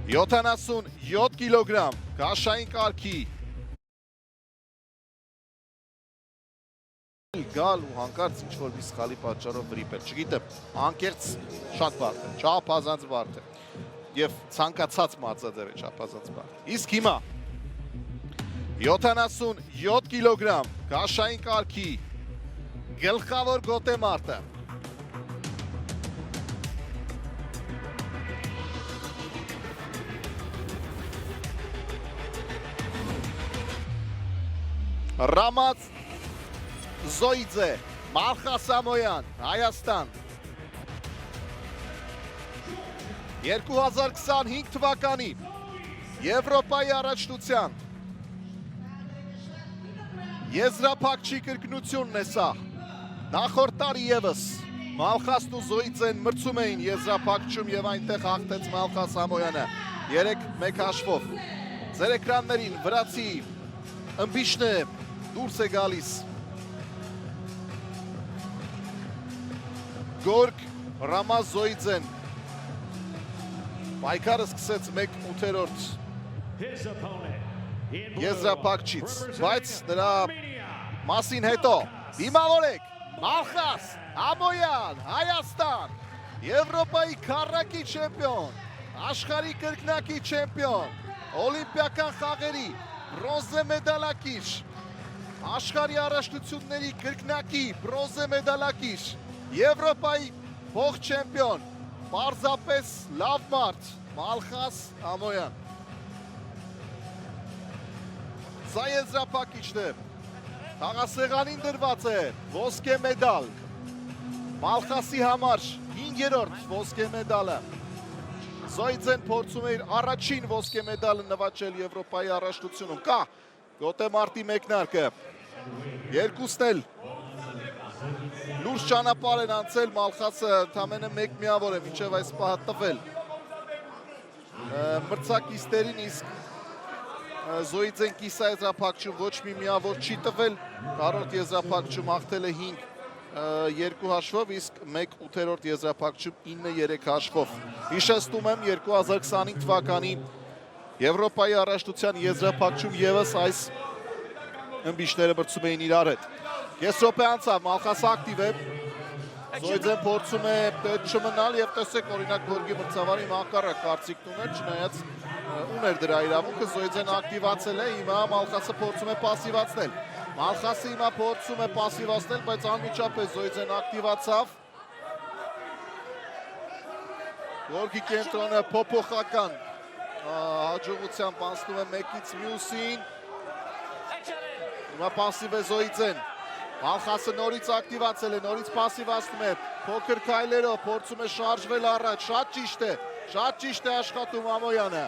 77 կիլոգրամ, կաշային կարգի։ Գալ ու հանկարծ ինչ-որ մի սխալի պատճառով վրիպել, չգիտեմ, անկեղծ շատ բարդ է, չափազանց բարդ է և ցանկացած մարզաձև է չափազանց բարդ։ Իսկ հիմա 77 կիլոգրամ, կաշային կարգի, գլխավոր գոտեմարտը։ Ռամազ Զոյիձե, Մալխաս Ամոյան, Հայաստան 2025 թվականի Եվրոպայի առաջնության եզրափակչի կրկնությունն է սա։ Նախորդ տարի ևս Մալխասն ու Զոյիձեն մրցում էին եզրափակչում և այնտեղ հաղթեց Մալխաս Ամոյանը 3-1 հաշվով։ Ձեր էկրաններին վրացի ըմբիշն է դուրս է գալիս։ Գորգ Ռամազ Զոյիձեն պայքարը սկսեց 1/8 եզրափակչից, բայց նրա մասին հետո դիմավորեք Մալխաս Ամոյան, Հայաստան, Եվրոպայի քառակի չեմպիոն, աշխարհի կրկնակի չեմպիոն, օլիմպիական խաղերի բրոնզե մեդալակիր, աշխարհի առաջնությունների կրկնակի բրոնզե մեդալակիր, Եվրոպայի փող չեմպիոն, պարզապես լավ մարդ, Մալխաս Ամոյան։ Սա եզրափակիչն է, խաղասեղանին դրված է ոսկե մեդալ, Մալխասի համար 5-րդ ոսկե մեդալը։ Զոյիձեն փորձում է իր առաջին ոսկե մեդալը նվաճել Եվրոպայի առաջնությունում։ Կա գոտեմարտի մեկնարկը, երկուսն էլ լուրջ ճանապարհ են անցել, Մալխասը ընդամենը 1 միավոր է մինչև այս պահը տվել մրցակիցներին, իսկ Զոյիձեն կիսաեզրափակչում ոչ մի միավոր չի տվել, քառորդ եզրափակչում հաղթել է 5-2 հաշվով, իսկ 1/8 եզրափակչում 9-3 հաշվով։ Հիշեցնում եմ 2025 թվականի Եվրոպայի առաջնության եզրափակչում ևս այս ըմբիշները մրցում էին իրար հետ։ Կես րոպե անցավ, Մալխասը ակտիվ է, Զոյիձեն փորձում է չմնալ և տեսեք օրինակ Գորգի մրցավարի հակառակ կարծիքն ուներ, չնայած ուներ դրա իրավունքը, Զոյիձեն ակտիվացել է, հիմա Մալխասը փորձում է պասիվացնել։ Մալխասը հիմա փորձում է պասիվացնել, բայց անմիջապես Զոյիձեն ակտիվացավ։ Գորգի կենտրոնը փոփոխական հաջողությամբ անցնում է մեկից մյուսին։ Հիմա պասիվ է Զոյիձեն։ Մալխասը նորից ակտիվացել է, նորից պասիվացնում է, փոքր քայլերով փորձում է շարժվել առաջ, շատ ճիշտ է աշխատում Ամոյանը։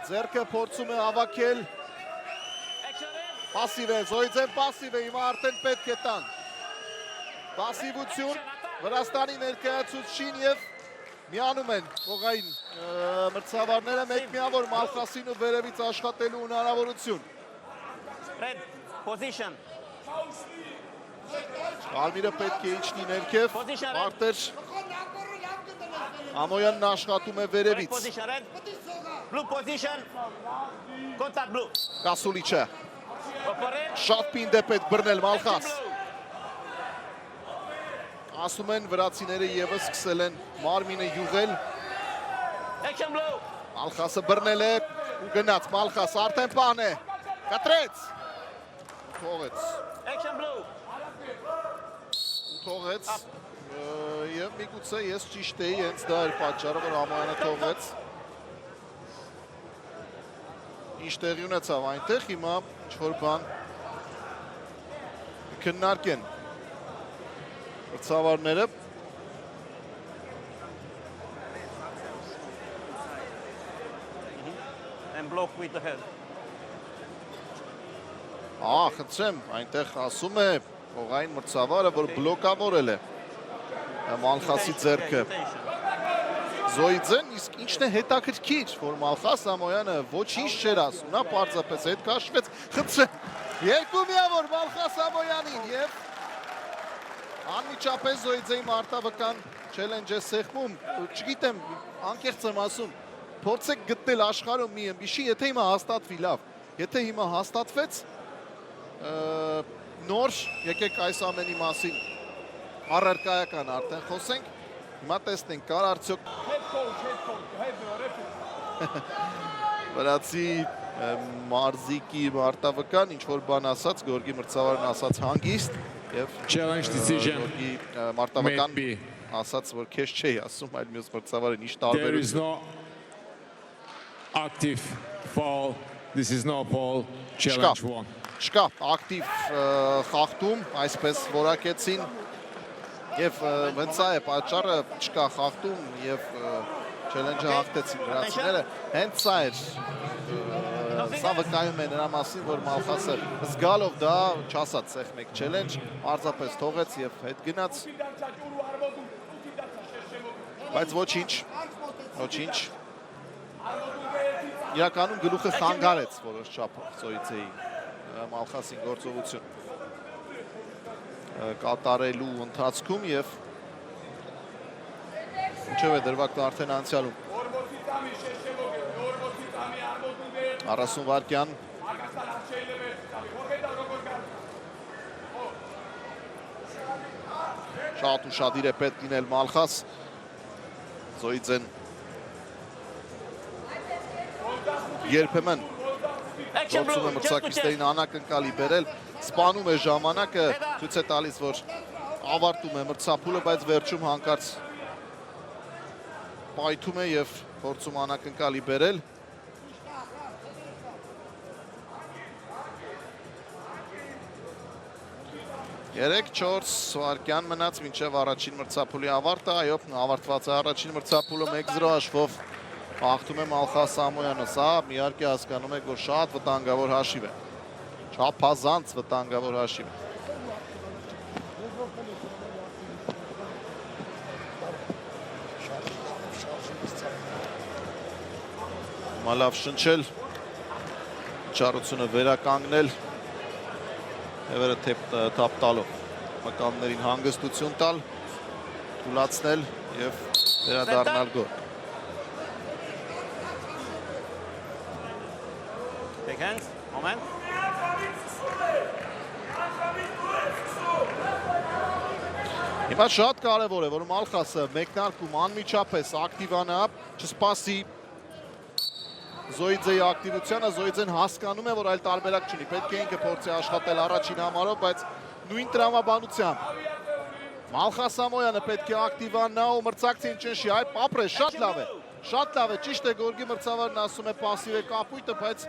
Ձեռքը փորձում է հավաքել, պասիվ է, Զոյիձեն պասիվ է, հիմա արդեն պետք է տան։ Պասիվություն, Վրաստանի ներկայացուցչին և միանում են փողային մրցավարները, մեկ միավոր Մալխասին ու վերևից աշխատելու հնարավորություն։ Ալմիրը պետք է իջնի ներքև, մարտեր Ամոյանն աշխատում է վերևից։ Կասուլիչը, շատ պինդ է պետք բռնել Մալխաս։ Ասում են վրացիները ևս սկսել են մարմինը յուղել։ Մալխասը բռնել է ու գնաց, Մալխաս արդեն պան է, կտրեց, թողեց և միգուցե ես ճիշտ էի, հենց դա էր պատճառը, որ Ամոյանը թողեց։ Ինչ տեղի ունեցավ այնտեղ, հիմա ինչ-որ բան քննարկեն մրցավարները։ Խնդրեմ, այնտեղ ասում է փողային մրցավարը, որ բլոկավորել է Մալխասի ձեռքը Զոյիձեն, իսկ ինչն է հետաքրքիր, որ Մալխաս Ամոյանը ոչինչ չէր ասում, նա պարզապես հետ քաշվեց, խնդրեմ, երկու միավոր Մալխաս Ամոյանին և անմիջապես Զոյիձեի մարտավական չելենջ է սեղմում, չգիտեմ, անկեղծ եմ ասում, փորձեք գտնել աշխարհում մի ըմբիշի, եթե հիմա հաստատվի լավ, եթե հիմա հաստատվեց, նոր եկեք այս ամենի մասին առարկայական արդեն խոսենք, հիմա տեսնենք, կար արդյոք վրացի մարզիկի մարտավկան, ինչ-որ բան ասաց, Գորգի մրցավարն ասաց հանգիստ, և Գորգի մարտավկան ասաց, որ քեզ չէի ասում, այլ մյուս մրցավարին ինչ տարբերություն։ Active foul, this is no foul, challenge one. Չկա ակտիվ խախտում, այսպես որակեցին, և հենց է պատճառը չկա խախտում և չելենջը հաղթեցին վրացիները, հենց սա էր, սա վկայում է նրա մասին, որ Մալխասը զգալով դա չասաց սեղ մեկ չելենջ, պարզապես թողեց և հետ գնաց, բայց ոչինչ, իրականում գլուխը խանգարեց որոշ չափով Զոյիցեի Մալխասին գործողություն կատարելու ընթացքում և ինչև է դրվագն արդեն անցյալում 40 վարկյան շատ ուշադիր է պետք լինել Մալխաս Զոյիցեն երբեմն գործում է մրցակիցներին անակնկալի բերել, սպանում է ժամանակը, ցույց է տալիս, որ ավարտում է մրցափուլը, բայց վերջում հանկարծ պայթում է և փորձում անակնկալի բերել։ 3-4 վարկյան մնաց մինչև առաջին մրցափուլի ավարտը, այո, ավարտված է առաջին մրցափուլը 1-0 հաշվով հաղթում է Մալխաս Սամոյանը, սա միարկե հասկանում եք, որ շատ վտանգավոր հաշիվ է, չափազանց վտանգավոր հաշիվ է։ Մալավ շնչել, ճարությունը վերականգնել, Եվերը թապ տալով, մականներին հանգստություն տալ, թուլացնել և վերադառնալ գոլ։ Take hands, moment. Հիմա շատ կարևոր է, որ Մալխասը մեկնարկում անմիջապես ակտիվանա, չսպասի Զոյիձեի ակտիվությանը, Զոյիձեն հասկանում է, որ այլ տարբերակ չունի, պետք է ինքը փորձի աշխատել առաջին համարով, բայց նույն տրամաբանությամբ։ Մալխաս Սամոյանը պետք է ակտիվանա ու մրցակցին ճնշի, այ ապրե, շատ լավ է, ճիշտ է Գորգի մրցավարն ասում է պասիվ է կապույտը, բայց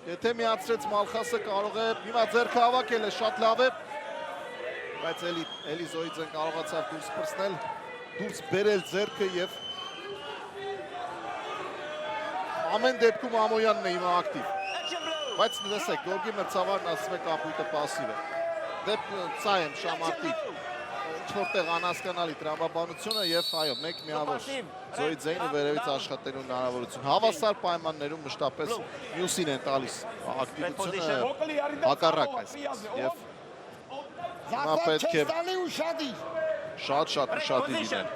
եթե միացրեց Մալխասը կարող է, հիմա ձեռքը հավաքել է, շատ լավ է, բայց էլի Զոյիձեն կարողացավ դուրս պրսնել, դուրս բերել ձեռքը և ամեն դեպքում Ամոյանն է հիմա ակտիվ, բայց նրսեք, Գորգի մրցավարն ասում է կապույտը պասիվ է, սա եմ շամարտի, ինչ-որտեղ անհասկանալի տրամաբանությունը և այո, մեկ միավոր Զոյիձեին ու վերևից աշխատելու հնարավորություն, հավասար պայմաններում մշտապես մյուսին են տալիս ակտիվությունը հակառակ այսպես և հիմա պետք է շատ ուշադիր լինել,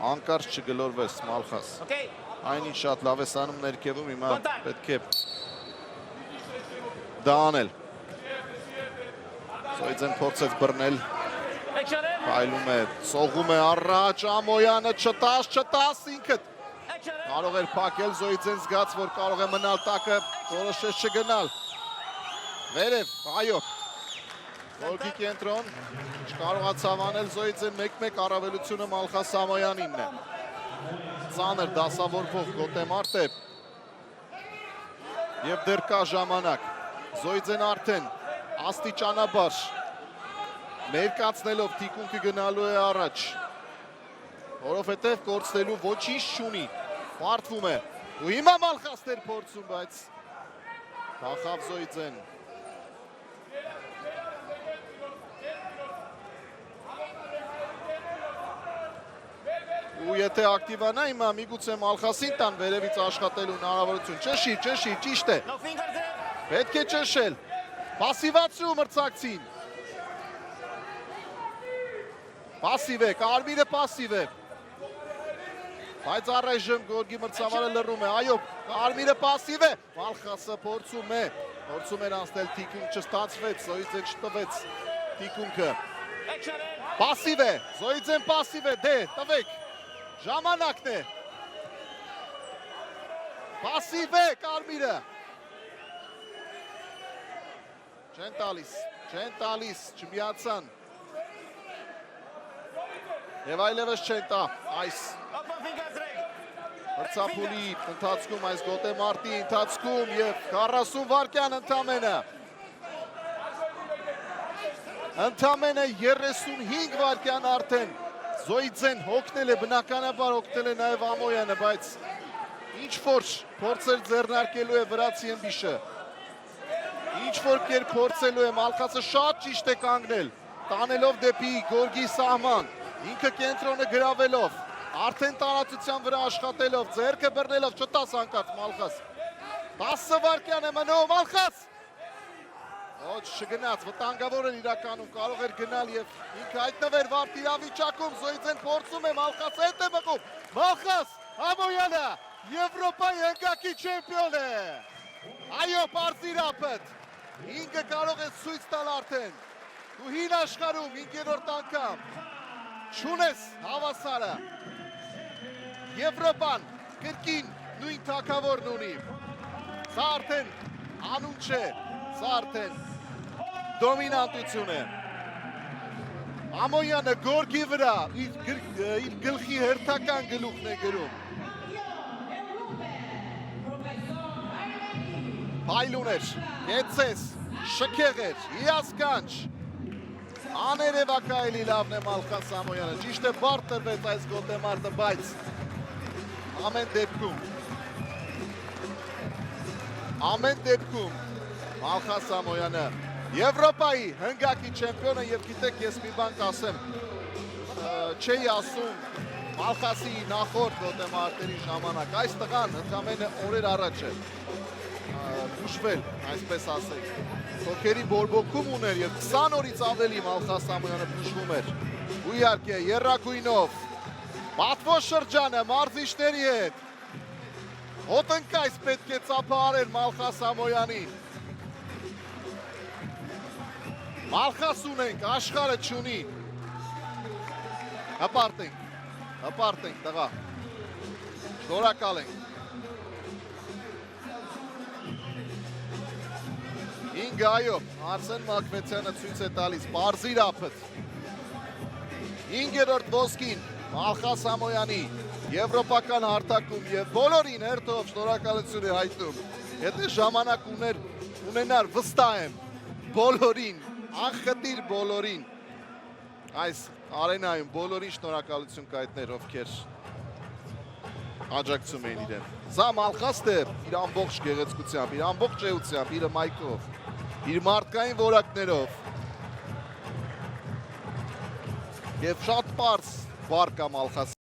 անկարծ չգլորվես Մալխաս, այնինչ շատ լավ է սանում ներքևում, հիմա պետք է դա անել, Զոյիձեն փորձեց բռնել, փայլում է, սողում է առաջ, Ամոյանը չտաս ինքդ, կարող էր փակել, Զոյիձեն զգաց, որ կարող է մնալ տակը, որոշեց չգնալ, վերև, այո, Գորգի կենտրոն, չկարողացավ անել Զոյիձեն 1-1 առավելությունը Մալխաս Սամոյանինն է, ծանր դասավորվող գոտեմարտ է և դեռ կա ժամանակ, Զոյիձեն արդեն աստիճանաբար ներկացնելով թիկունքը գնալու է առաջ, որովհետև կորցնելու ոչինչ չունի, պարտվում է, ու հիմա Մալխասն էր փորձում, բայց փախավ Զոյիձեն։ Ու եթե ակտիվանա հիմա միգուցե Մալխասին տան վերևից աշխատելու հնարավորություն, ճնշի, ճիշտ է, պետք է ճնշել, պասիվացրու մրցակցին, պասիվ է, Կարմիրը պասիվ է, Բայց առայժմ գորգի մրցավարը լռում է, այո, Կարմիրը պասիվ է, Մալխասը փորձում էր անցնել թիկունք, չստացվեց, Զոյիձեն չտվեց թիկունքը, պասիվ է, Զոյիձեն պասիվ է, դե, տվեք, ժամանակն է, պասիվ է Կարմիրը, չեն տալիս, չմիացան, և այլևս չեն տա, այս մրցափուլի ընթացքում, այս գոտեմարտի ընթացքում և 40 վարկյան ընդամենը 35 վարկյան արդեն Զոյիձեն հոգնել է, բնականաբար հոգնել է նաև Ամոյանը, բայց ինչ-որ փորձեր ձեռնարկելու է վրացի ըմբիշը, ինչ-որ կերպ փորձելու է, Մալխասը շատ ճիշտ է կանգնել, տանելով դեպի գորգի սահման, ինքը կենտրոնը գրավելով, արդեն տարածության վրա աշխատելով, ձեռքը բռնելով, չտաս անկած Մալխաս, 10 վարկյան է մնում, Մալխաս, ոչ չգնաց, վտանգավոր էր իրականում, կարող էր գնալ և ինքը հայտնվեր վարդ իրավիճակում, Զոյիձեն փորձում է, Մալխասը հետ է մղում, Մալխաս, Ամոյանը, Եվրոպայի հնգակի չեմպիոն է, այո, պարզիրապըտ, ինքը կարող է ցույց տալ արդեն, դու հին աշխարհում 5-րդ անգամ, չունես հավասարը, Եվրոպան կրկին նույն թագավորն ունի, սա արդեն անուն չէ, սա արդեն դոմինանտություն է, Ամոյանը գորգի վրա իր գլխի հերթական գլուխն է գրում, Փայլուն էր, կեցես, շքեղ էր, հիասքանչ, աներևակայելի լավն է Մալխաս Ամոյանը, ճիշտ է բարդ տրվեց այս գոտեմարտը, բայց ամեն դեպքում Մալխաս Ամոյանը Եվրոպայի հնգակի չեմպիոնը և գիտեք ես մի բան կասեմ, չէի ասում Մալխասի նախորդ գոտեմարտերի ժամանակ, այս տղան ընդամենը օրեր առաջ է բուժվել, այսպես ասենք, հոգերի բորբոքում ուներ և 20 օրից ավելի Մալխաս Ամոյանը բուժվում էր, ու իհարկե եռագույնով, պատվո շրջանը մարզիչների հետ, հոտնկայս պետք է ծափահարել Մալխաս Ամոյանին, Մալխաս ունենք, աշխարհը չունի, հպարտենք տղա, շնորհակալ ենք, 5 այո, Արսեն Մակվեցյանը ցույց է տալիս, պարզիրապըտ, 5-րդ ոսկին Մալխաս Ամոյանի, եվրոպական հարթակում և բոլորին հերթով շնորհակալություն է հայտնում, եթե ժամանակ ունենար վստահ եմ, բոլորին, անխտիր բոլորին, այս արենայում բոլորին շնորհակալություն կհայտներ, ովքեր աջակցում էին իրեն, սա Մալխասն է իր ամբողջ գեղեցկությամբ, իր ամբողջ էությամբ, իր մայքով, իր մարդկային որակներով և շատ պարզ վարկ է Մալխաս